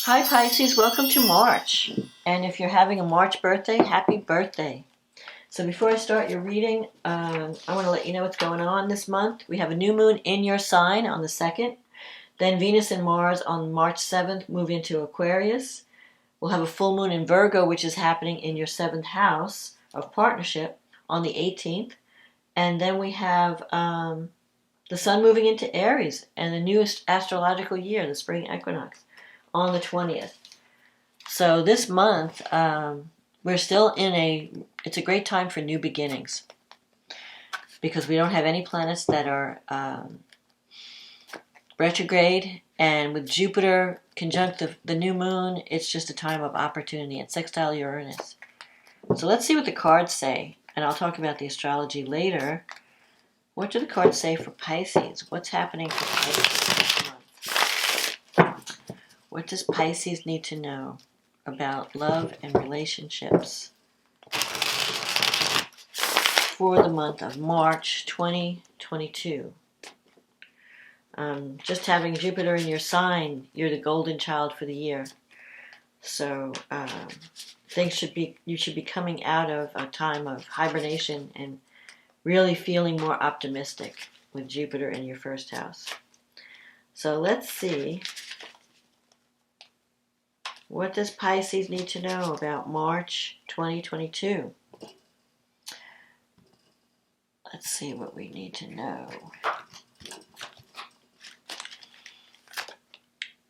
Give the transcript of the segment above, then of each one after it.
Hi Pisces, welcome to March. And if you're having a March birthday, happy birthday. So before I start your reading, I want to let you know what's going on this month. We have a new moon in your sign on the 2nd. Then Venus and Mars on March 7th move into Aquarius. We'll have a full moon in Virgo, which is happening in your 7th house of partnership on the 18th. And then we have the sun moving into Aries and the newest astrological year, the spring equinox, on the 20th. So this month, we're still it's a great time for new beginnings because we don't have any planets that are retrograde, and with Jupiter conjunct the new moon, it's just a time of opportunity and sextile Uranus. So let's see what the cards say, and I'll talk about the astrology later. What do the cards say for Pisces? What's happening for Pisces this month? What does Pisces need to know about love and relationships for the month of March 2022? Just having Jupiter in your sign, you're the golden child for the year. So you should be coming out of a time of hibernation and really feeling more optimistic with Jupiter in your first house. So let's see. What does Pisces need to know about March 2022? Let's see what we need to know.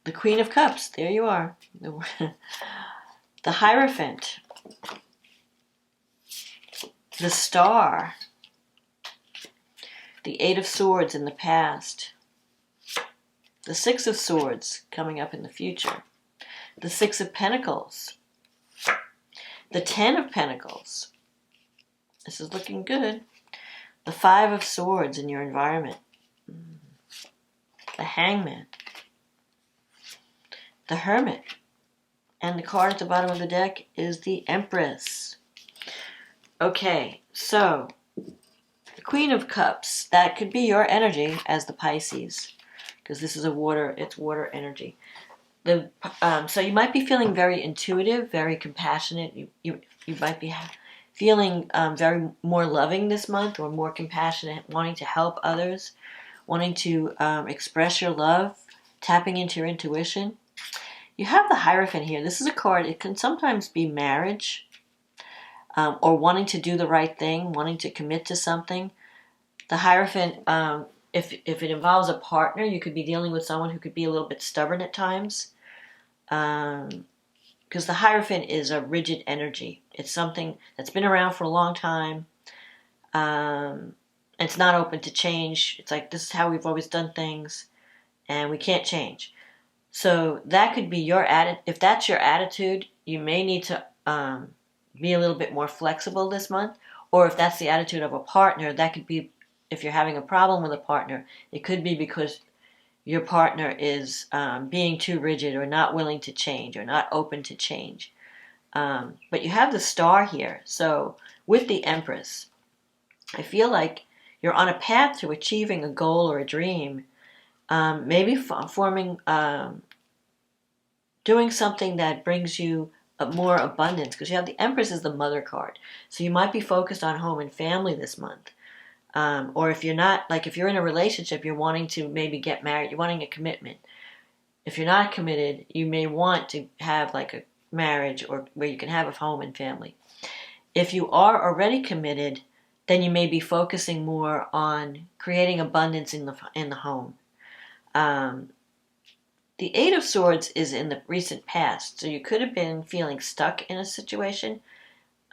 The Queen of Cups, there you are. The Hierophant. The Star. The Eight of Swords in the past. The Six of Swords coming up in the future. The Six of Pentacles. The Ten of Pentacles. This is looking good. The Five of Swords in your environment. The Hangman. The Hermit. And the card at the bottom of the deck is the Empress. Okay, so the Queen of Cups, that could be your energy as the Pisces, because this is it's water energy. So you might be feeling very intuitive, very compassionate. You might be feeling very more loving this month, or more compassionate, wanting to help others, wanting to express your love, tapping into your intuition. You have the Hierophant here. This is a card. It can sometimes be marriage, or wanting to do the right thing, wanting to commit to something. The Hierophant, if it involves a partner, you could be dealing with someone who could be a little bit stubborn at times. Because the Hierophant is a rigid energy. It's something that's been around for a long time. It's not open to change. It's like, this is how we've always done things, and we can't change. So that could be your attitude. If that's your attitude, you may need to be a little bit more flexible this month. Or if that's the attitude of a partner, that could be, if you're having a problem with a partner, it could be because your partner is being too rigid, or not willing to change, or not open to change. But you have the Star here. So with the Empress, I feel like you're on a path to achieving a goal or a dream. Maybe doing something that brings you more abundance, because you have the Empress as the mother card. So you might be focused on home and family this month. Or if you're not, like if you're in a relationship, you're wanting to maybe get married, you're wanting a commitment. If you're not committed, you may want to have like a marriage, or where you can have a home and family. If you are already committed, then you may be focusing more on creating abundance in the home. The Eight of Swords is in the recent past, so you could have been feeling stuck in a situation.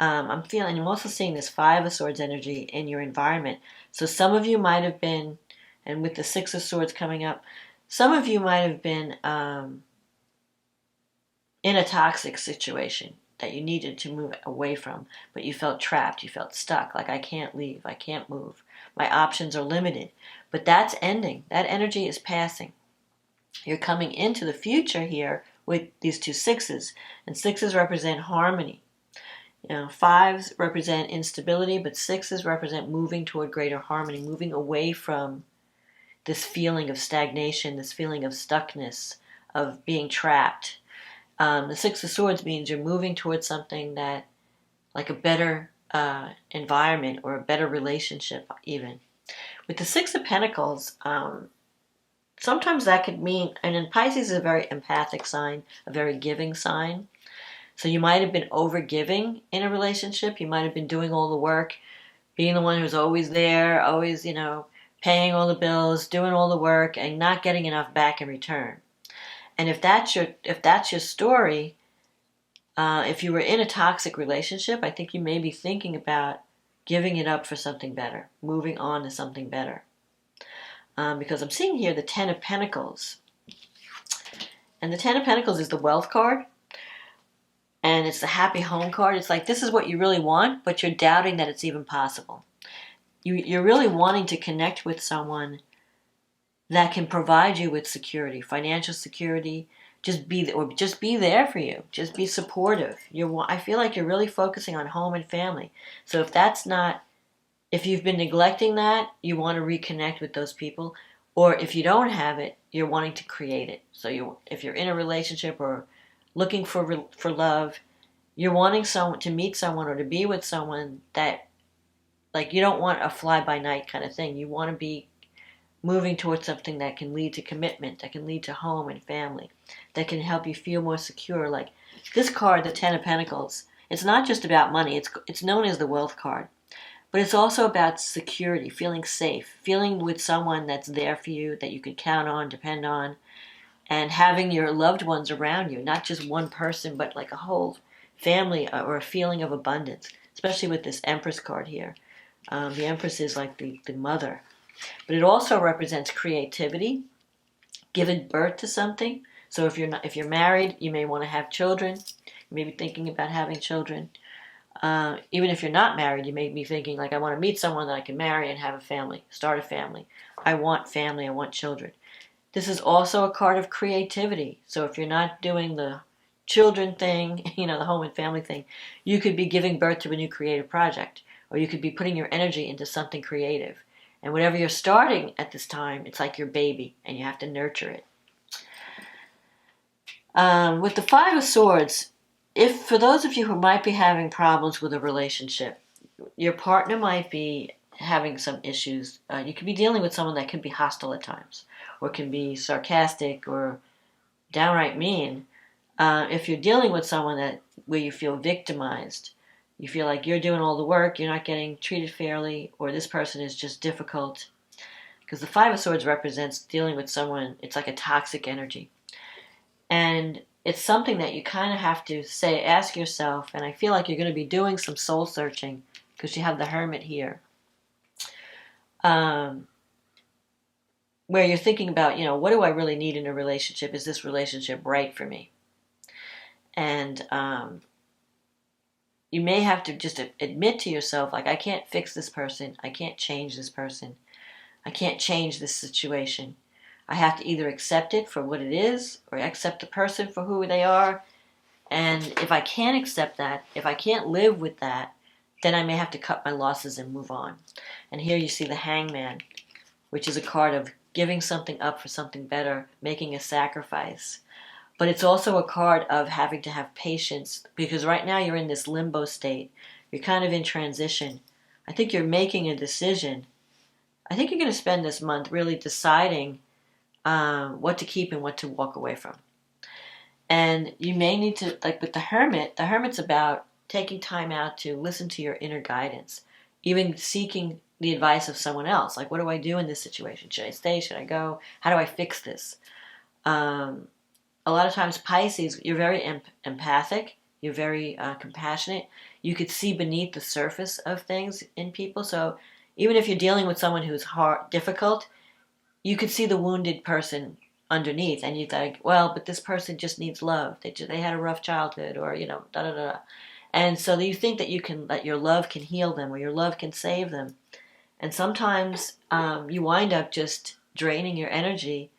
I'm also seeing this Five of Swords energy in your environment. So some of you might have been, and with the Six of Swords coming up, some of you might have been in a toxic situation that you needed to move away from, but you felt trapped, you felt stuck, like I can't leave, I can't move, my options are limited. But that's ending. That energy is passing. You're coming into the future here with these two sixes, and sixes represent harmony. Fives represent instability, but sixes represent moving toward greater harmony, moving away from this feeling of stagnation, this feeling of stuckness, of being trapped. The Six of Swords means you're moving towards something that, like a better environment or a better relationship even. With the Six of Pentacles, sometimes that could mean, and in Pisces is a very empathic sign, a very giving sign. So you might have been over giving in a relationship. You might have been doing all the work, being the one who's always there, always, paying all the bills, doing all the work, and not getting enough back in return. And if that's your story, if you were in a toxic relationship, I think you may be thinking about giving it up for something better, moving on to something better. Because I'm seeing here the Ten of Pentacles. And the Ten of Pentacles is the wealth card. And it's the happy home card. It's like, this is what you really want, but you're doubting that it's even possible. You're really wanting to connect with someone that can provide you with security, financial security, just be there for you. Just be supportive. I feel like you're really focusing on home and family. So if you've been neglecting that, you want to reconnect with those people. Or if you don't have it, you're wanting to create it. So if you're in a relationship or looking for love, you're wanting to meet someone or to be with someone that, like, you don't want a fly-by-night kind of thing. You want to be moving towards something that can lead to commitment, that can lead to home and family, that can help you feel more secure. Like this card, the Ten of Pentacles, it's not just about money. It's known as the wealth card. But it's also about security, feeling safe, feeling with someone that's there for you, that you can count on, depend on, and having your loved ones around you, not just one person, but like a whole family or a feeling of abundance, especially with this Empress card here. The Empress is like the mother. But it also represents creativity, giving birth to something. So if you're married, you may want to have children. You may be thinking about having children. Even if you're not married, you may be thinking, like, I want to meet someone that I can marry and have a family, start a family. I want family, I want children. This is also a card of creativity. So if you're not doing the children thing, the home and family thing, you could be giving birth to a new creative project, or you could be putting your energy into something creative. And whatever you're starting at this time, it's like your baby, and you have to nurture it. With the Five of Swords, if for those of you who might be having problems with a relationship, your partner might be having some issues. You could be dealing with someone that can be hostile at times, or can be sarcastic or downright mean. If you're dealing with someone where you feel victimized, you feel like you're doing all the work, you're not getting treated fairly, or this person is just difficult. Because the Five of Swords represents dealing with someone, it's like a toxic energy. And it's something that you kind of have to ask yourself, and I feel like you're going to be doing some soul searching, because you have the Hermit here. Where you're thinking about, what do I really need in a relationship? Is this relationship right for me? And you may have to just admit to yourself, like, I can't fix this person. I can't change this person. I can't change this situation. I have to either accept it for what it is or accept the person for who they are. And if I can't accept that, if I can't live with that, then I may have to cut my losses and move on. And here you see the Hangman, which is a card of giving something up for something better, making a sacrifice. But it's also a card of having to have patience, because right now you're in this limbo state. You're kind of in transition. I think you're making a decision. I think you're going to spend this month really deciding what to keep and what to walk away from. And you may need to, like with the Hermit's about taking time out to listen to your inner guidance, even seeking the advice of someone else. Like, what do I do in this situation? Should I stay? Should I go? How do I fix this? A lot of times, Pisces, you're very empathic. You're very compassionate. You could see beneath the surface of things in people. So even if you're dealing with someone who's difficult, you could see the wounded person underneath, and you think, well, but this person just needs love. They had a rough childhood, or da da da. And so you think that your love can heal them, or your love can save them. And sometimes you wind up just draining your energy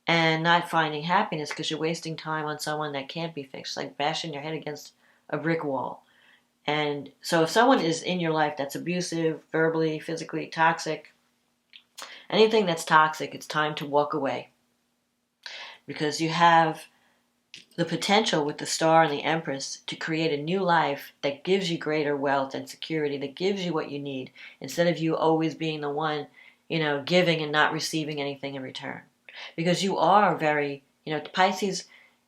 and not finding happiness because you're wasting time on someone that can't be fixed, like bashing your head against a brick wall. And so if someone is in your life that's abusive, verbally, physically, toxic, anything that's toxic, it's time to walk away. Because you have the potential with the Star and the Empress to create a new life that gives you greater wealth and security, that gives you what you need, instead of you always being the one, giving and not receiving anything in return. Because you are very, Pisces,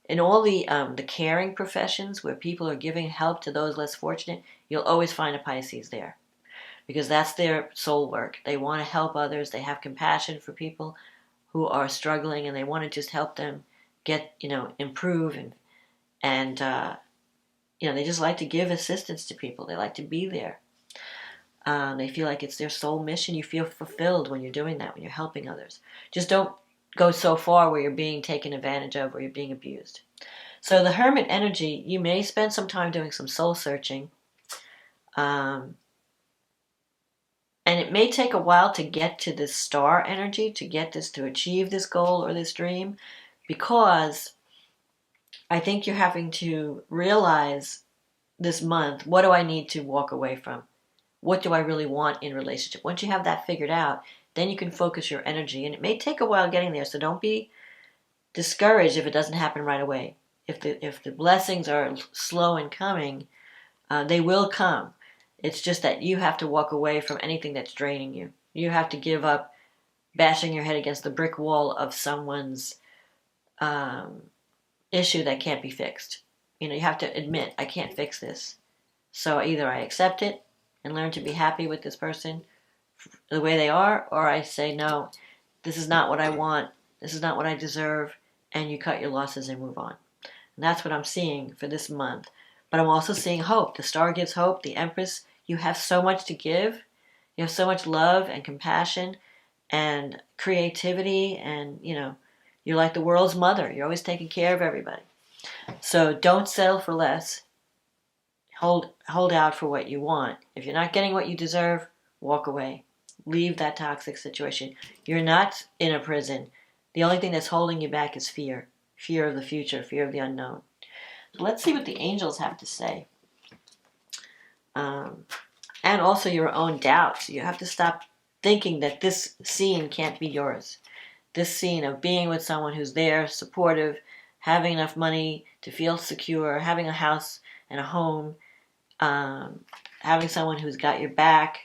in all the caring professions where people are giving help to those less fortunate, you'll always find a Pisces there. Because that's their soul work. They want to help others. They have compassion for people who are struggling, and they want to just help them get, improve, and they just like to give assistance to people. They like to be there. They feel like it's their soul mission. You feel fulfilled when you're doing that, when you're helping others. Just don't go so far where you're being taken advantage of, or you're being abused. So the Hermit energy, you may spend some time doing some soul searching. And it may take a while to get to this Star energy, to achieve this goal or this dream, because I think you're having to realize this month, what do I need to walk away from? What do I really want in relationship? Once you have that figured out, then you can focus your energy. And it may take a while getting there, so don't be discouraged if it doesn't happen right away. If the blessings are slow in coming, they will come. It's just that you have to walk away from anything that's draining you. You have to give up bashing your head against the brick wall of someone's issue that can't be fixed. You have to admit, I can't fix this. So either I accept it and learn to be happy with this person the way they are, or I say, no, this is not what I want. This is not what I deserve. And you cut your losses and move on. And that's what I'm seeing for this month. But I'm also seeing hope. The Star gives hope. The Empress, you have so much to give. You have so much love and compassion and creativity, and you're like the world's mother. You're always taking care of everybody. So don't settle for less. Hold out for what you want. If you're not getting what you deserve, walk away. Leave that toxic situation. You're not in a prison. The only thing that's holding you back is fear. Fear of the future, fear of the unknown. So let's see what the angels have to say. And also your own doubts. You have to stop thinking that this scene can't be yours. This scene of being with someone who's there, supportive, having enough money to feel secure, having a house and a home, having someone who's got your back,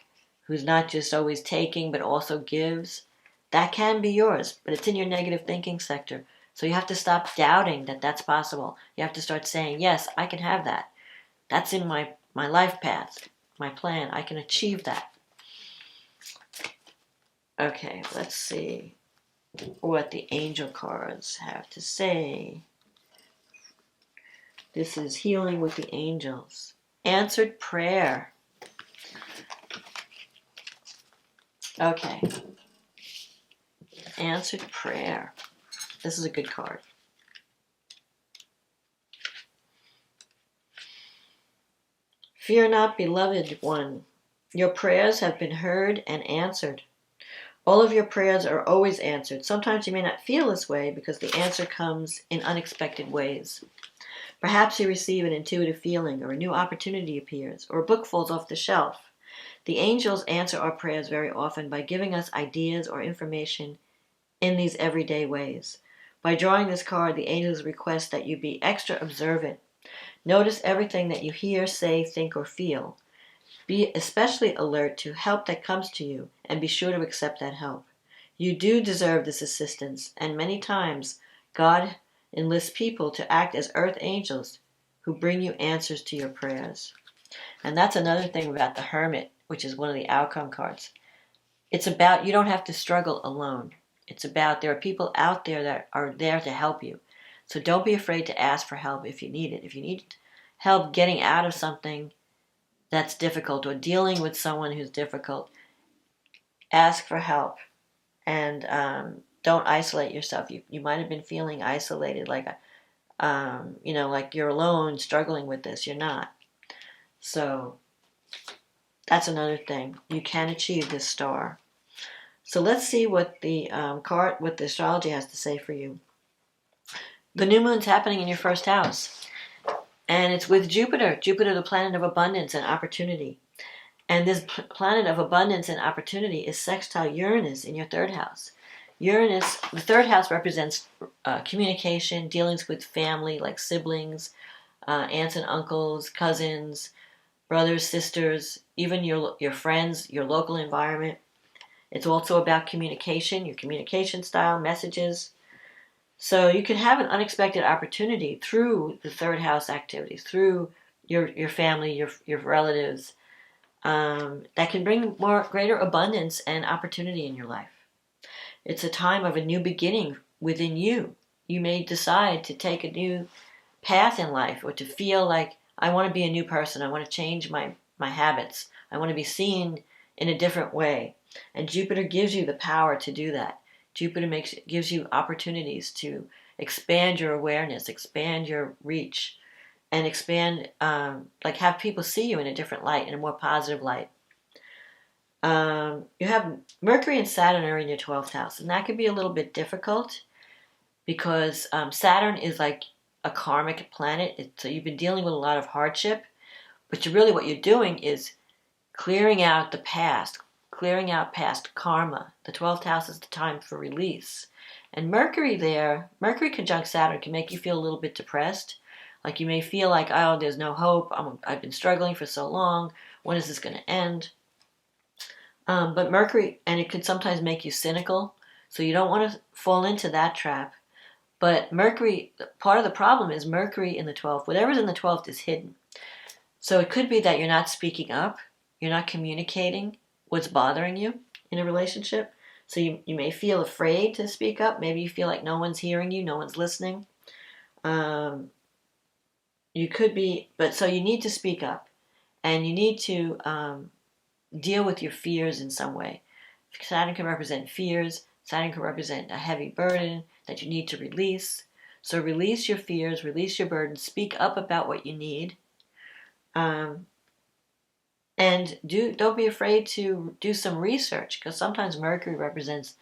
who's not just always taking but also gives, that can be yours, but it's in your negative thinking sector. So you have to stop doubting that that's possible. You have to start saying, yes, I can have that. That's in my life path, my plan. I can achieve that. Okay, let's see what the angel cards have to say. This is Healing with the Angels. Answered prayer. Okay. Answered prayer. This is a good card. Fear not, beloved one. Your prayers have been heard and answered. All of your prayers are always answered. Sometimes you may not feel this way because the answer comes in unexpected ways. Perhaps you receive an intuitive feeling, or a new opportunity appears, or a book falls off the shelf. The angels answer our prayers very often by giving us ideas or information in these everyday ways. By drawing this card, the angels request that you be extra observant. Notice everything that you hear, say, think, or feel. Be especially alert to help that comes to you, and be sure to accept that help. You do deserve this assistance, and many times God enlists people to act as earth angels who bring you answers to your prayers. And that's another thing about the Hermit, which is one of the outcome cards. It's about, you don't have to struggle alone. It's about, there are people out there that are there to help you. So don't be afraid to ask for help if you need it. If you need help getting out of something that's difficult, or dealing with someone who's difficult, ask for help. And don't isolate yourself. You might have been feeling isolated, like like you're alone struggling with this. You're not. So that's another thing. You can achieve this star. So let's see what the what the astrology has to say for you. The new moon's happening in your first house, and it's with Jupiter. Jupiter, the planet of abundance and opportunity. And this planet of abundance and opportunity is sextile Uranus in your third house. Uranus, the third house represents communication, dealings with family, like siblings, aunts and uncles, cousins, brothers, sisters, even your friends, your local environment. It's also about communication, your communication style, messages. So you can have an unexpected opportunity through the third house activities, through your family, your relatives, that can bring greater abundance and opportunity in your life. It's a time of a new beginning within you. You may decide to take a new path in life, or to feel like, I want to be a new person. I want to change my habits. I want to be seen in a different way. And Jupiter gives you the power to do that. Jupiter gives you opportunities to expand your awareness, expand your reach, and expand, like have people see you in a different light, in a more positive light. You have Mercury and Saturn are in your 12th house, and that can be a little bit difficult because Saturn is like a karmic planet. So you've been dealing with a lot of hardship, but what you're doing is clearing out the past, clearing out past karma. The 12th house is the time for release. And Mercury conjunct Saturn can make you feel a little bit depressed. Like you may feel like, oh, there's no hope. I've been struggling for so long. When is this going to end? But Mercury, and it could sometimes make you cynical. So you don't want to fall into that trap. But Mercury, part of the problem is Mercury in the 12th. Whatever's in the 12th is hidden. So it could be that you're not speaking up. You're not communicating what's bothering you in a relationship. So you may feel afraid to speak up. Maybe you feel like no one's hearing you, no one's listening. You could be, so you need to speak up. And you need to deal with your fears in some way. Saturn can represent fears. Saturn can represent a heavy burden that you need to release. So release your fears, release your burdens, speak up about what you need. And don't be afraid to do some research, because sometimes Mercury represents,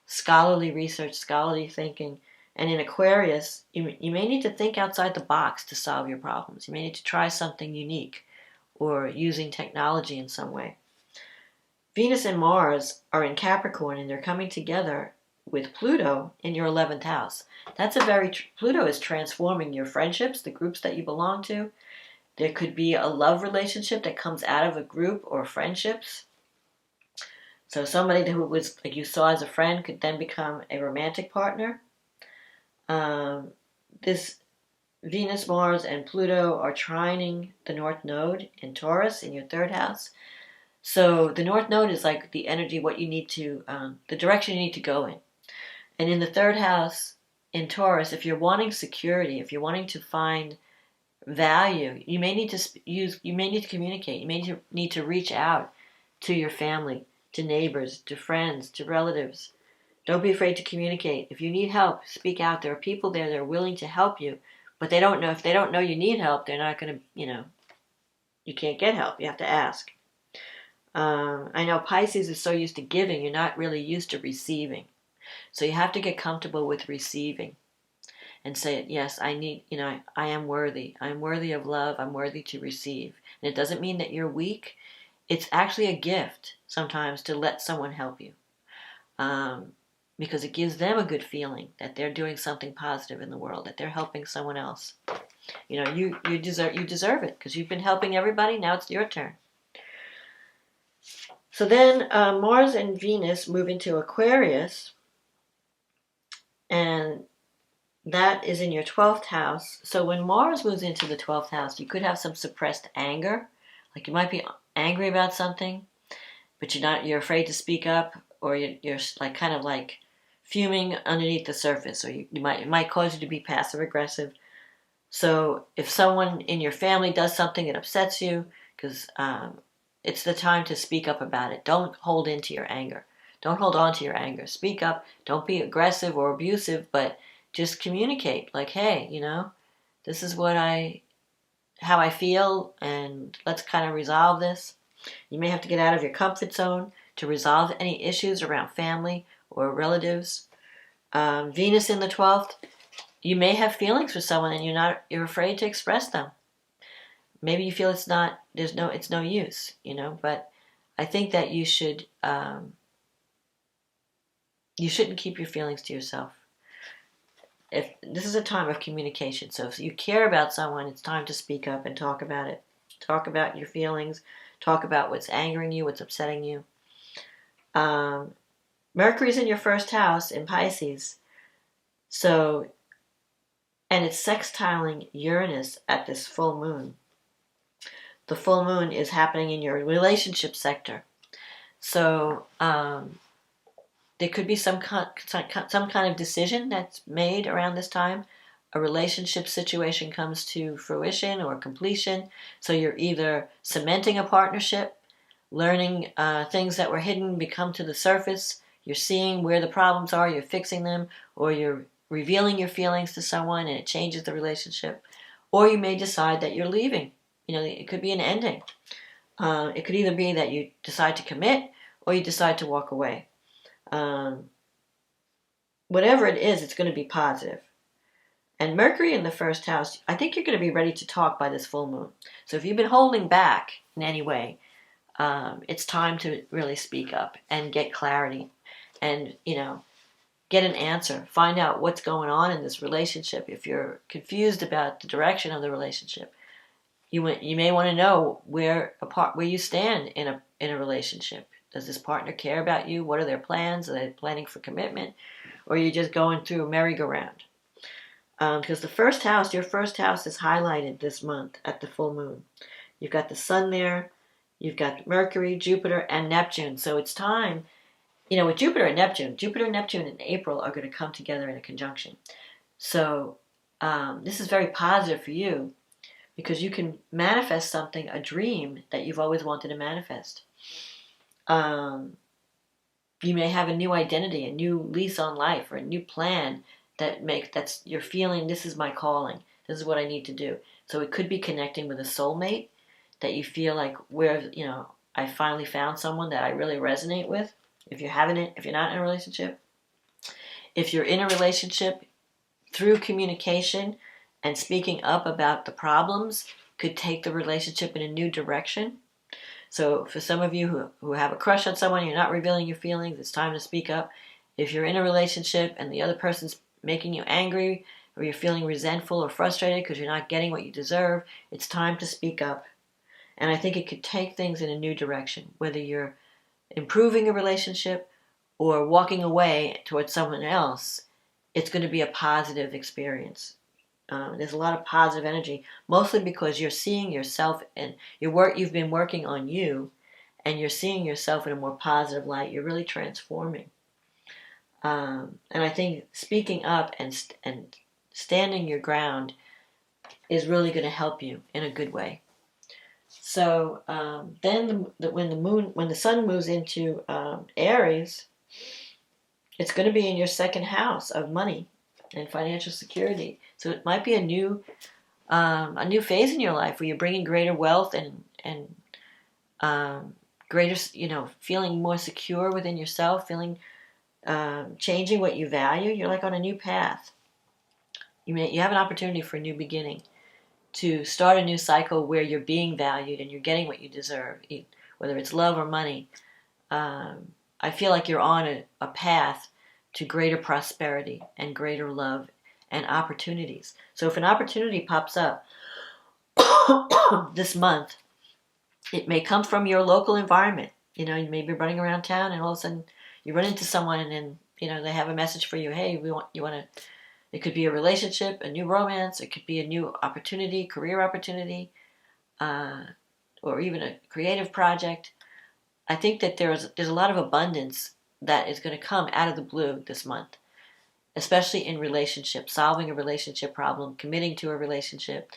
scholarly research, scholarly thinking. And in Aquarius, you may need to think outside the box to solve your problems. You may need to try something unique or using technology in some way. Venus and Mars are in Capricorn, and they're coming together with Pluto in your 11th house. Pluto is transforming your friendships, the groups that you belong to. There could be a love relationship that comes out of a group or friendships. So somebody who was, like you saw as a friend, could then become a romantic partner. This Venus, Mars, and Pluto are trining the North Node in Taurus in your 3rd house. So the North Node is like the energy, what you need to, the direction you need to go in. And in the 3rd house in Taurus, if you're wanting security, if you're wanting to find value, you may need to communicate. You may need to reach out to your family, to neighbors, to friends, to relatives. Don't be afraid to communicate. If you need help, speak out. There are people there that are willing to help you, but if they don't know you need help, they're not going to, you can't get help. You have to ask. I know Pisces is so used to giving, you're not really used to receiving. So you have to get comfortable with receiving and say, yes, I am worthy. I'm worthy of love. I'm worthy to receive. And it doesn't mean that you're weak. It's actually a gift sometimes to let someone help you. Because it gives them a good feeling that they're doing something positive in the world, that they're helping someone else. You deserve it because you've been helping everybody. Now it's your turn. So then Mars and Venus move into Aquarius, and that is in your 12th house. So when Mars moves into the 12th house, you could have some suppressed anger. Like you might be angry about something, but you're afraid to speak up, or you're like kind of like fuming underneath the surface, or it might cause you to be passive aggressive. So if someone in your family does something that upsets you, because it's the time to speak up about it. Don't hold into your anger. Don't hold on to your anger. Speak up. Don't be aggressive or abusive, but just communicate. Like, hey, this is how I feel, and let's kind of resolve this. You may have to get out of your comfort zone to resolve any issues around family or relatives. Venus in the 12th, you may have feelings for someone and you're afraid to express them. Maybe you feel it's no use, but I think that you should You shouldn't keep your feelings to yourself. If this is a time of communication, so if you care about someone, it's time to speak up and talk about it. Talk about your feelings. Talk about what's angering you, what's upsetting you. Mercury's in your first house in Pisces, so, and it's sextiling Uranus at this full moon. The full moon is happening in your relationship sector, so there could be some kind of decision that's made around this time. A relationship situation comes to fruition or completion, so you're either cementing a partnership, learning things that were hidden become to the surface. You're seeing where the problems are, you're fixing them, or you're revealing your feelings to someone and it changes the relationship. Or you may decide that you're leaving. It could be an ending. It could either be that you decide to commit or you decide to walk away. Whatever it is, it's going to be positive. And Mercury in the first house, I think you're going to be ready to talk by this full moon. So if you've been holding back in any way, it's time to really speak up and get clarity and, get an answer. Find out what's going on in this relationship. If you're confused about the direction of the relationship, you may want to know where you stand in a relationship. Does this partner care about you? What are their plans? Are they planning for commitment? Or are you just going through a merry-go-round? Because your first house is highlighted this month at the full moon. You've got the sun there. You've got Mercury, Jupiter, and Neptune. So it's time, with Jupiter and Neptune in April are going to come together in a conjunction. So this is very positive for you because you can manifest something, a dream that you've always wanted to manifest. You may have a new identity, a new lease on life, or a new plan that's you're feeling, this is my calling. This is what I need to do. So it could be connecting with a soulmate that you feel like I finally found someone that I really resonate with. If you're not in a relationship. If you're in a relationship, through communication and speaking up about the problems could take the relationship in a new direction. So for some of you who have a crush on someone, you're not revealing your feelings, it's time to speak up. If you're in a relationship and the other person's making you angry or you're feeling resentful or frustrated because you're not getting what you deserve, it's time to speak up. And I think it could take things in a new direction, whether you're improving a relationship or walking away towards someone else. It's going to be a positive experience. There's a lot of positive energy, mostly because you're seeing yourself and you've been working on you, and you're seeing yourself in a more positive light. You're really transforming. And I think speaking up and standing your ground is really going to help you in a good way. So then when the sun moves into Aries, it's going to be in your second house of money and financial security. So it might be a new phase in your life where you're bringing greater wealth and greater, feeling more secure within yourself, changing what you value. You're like on a new path. You have an opportunity for a new beginning, to start a new cycle where you're being valued and you're getting what you deserve, whether it's love or money. I feel like you're on a path to greater prosperity and greater love and opportunities. So if an opportunity pops up this month, it may come from your local environment. You may be running around town and all of a sudden you run into someone and then, they have a message for you. Hey, it could be a relationship, a new romance. It could be a new opportunity, career opportunity, or even a creative project. I think that there's a lot of abundance that is going to come out of the blue this month, especially in relationships, solving a relationship problem, committing to a relationship,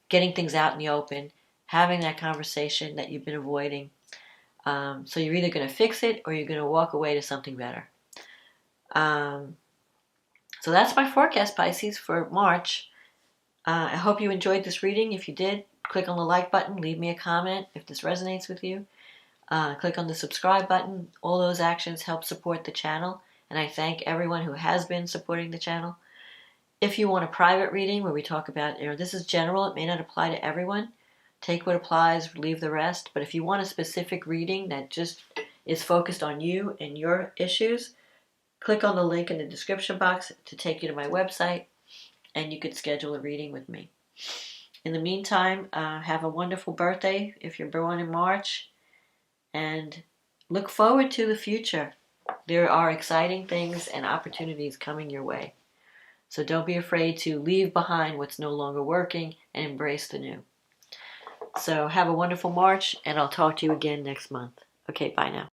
getting things out in the open, having that conversation that you've been avoiding. So you're either going to fix it or you're going to walk away to something better. So that's my forecast, Pisces, for March. I hope you enjoyed this reading. If you did, click on the like button, leave me a comment if this resonates with you. Click on the subscribe button. All those actions help support the channel, and I thank everyone who has been supporting the channel. If you want a private reading where we talk about, this is general, it may not apply to everyone. Take what applies, leave the rest. But if you want a specific reading that just is focused on you and your issues, click on the link in the description box to take you to my website, and you could schedule a reading with me. In the meantime, have a wonderful birthday if you're born in March, and look forward to the future. There are exciting things and opportunities coming your way. So don't be afraid to leave behind what's no longer working and embrace the new. So have a wonderful March, and I'll talk to you again next month. Okay, bye now.